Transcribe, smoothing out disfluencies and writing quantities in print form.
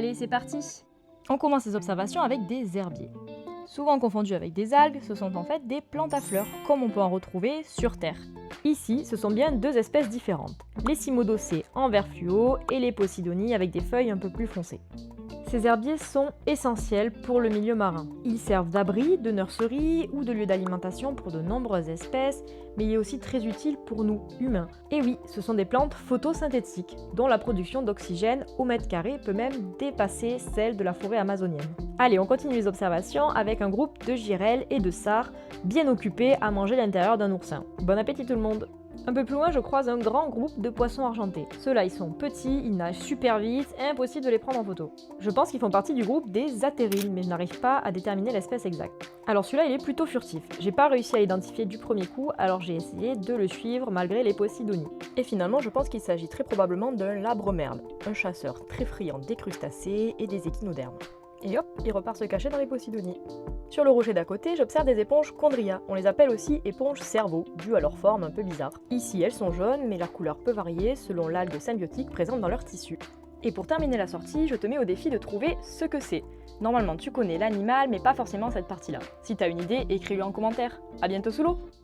Allez, c'est parti! On commence les observations avec des herbiers. Souvent confondus avec des algues, ce sont en fait des plantes à fleurs, comme on peut en retrouver sur Terre. Ici, ce sont bien deux espèces différentes, les cimodocées en vert fluo et les posidonies avec des feuilles un peu plus foncées. Ces herbiers sont essentiels pour le milieu marin. Ils servent d'abri, de nurserie ou de lieu d'alimentation pour de nombreuses espèces, mais il est aussi très utile pour nous, humains. Et oui, ce sont des plantes photosynthétiques, dont la production d'oxygène au mètre carré peut même dépasser celle de la forêt amazonienne. Allez, on continue les observations avec un groupe de girelles et de sars bien occupés à manger l'intérieur d'un oursin. Bon appétit tout le monde! Un peu plus loin, je croise un grand groupe de poissons argentés. Ceux-là, ils sont petits, ils nagent super vite, impossible de les prendre en photo. Je pense qu'ils font partie du groupe des athériles, mais je n'arrive pas à déterminer l'espèce exacte. Alors celui-là, il est plutôt furtif. J'ai pas réussi à l'identifier du premier coup, alors j'ai essayé de le suivre malgré les posidonies. Et finalement, je pense qu'il s'agit très probablement d'un labremerle, un chasseur très friand des crustacés et des échinodermes. Et hop, il repart se cacher dans les posidonies. Sur le rocher d'à côté, j'observe des éponges chondria. On les appelle aussi éponges cerveau, dues à leur forme un peu bizarre. Ici, elles sont jaunes, mais leur couleur peut varier selon l'algue symbiotique présente dans leur tissu. Et pour terminer la sortie, je te mets au défi de trouver ce que c'est. Normalement, tu connais l'animal, mais pas forcément cette partie-là. Si t'as une idée, écris-le en commentaire. À bientôt sous l'eau!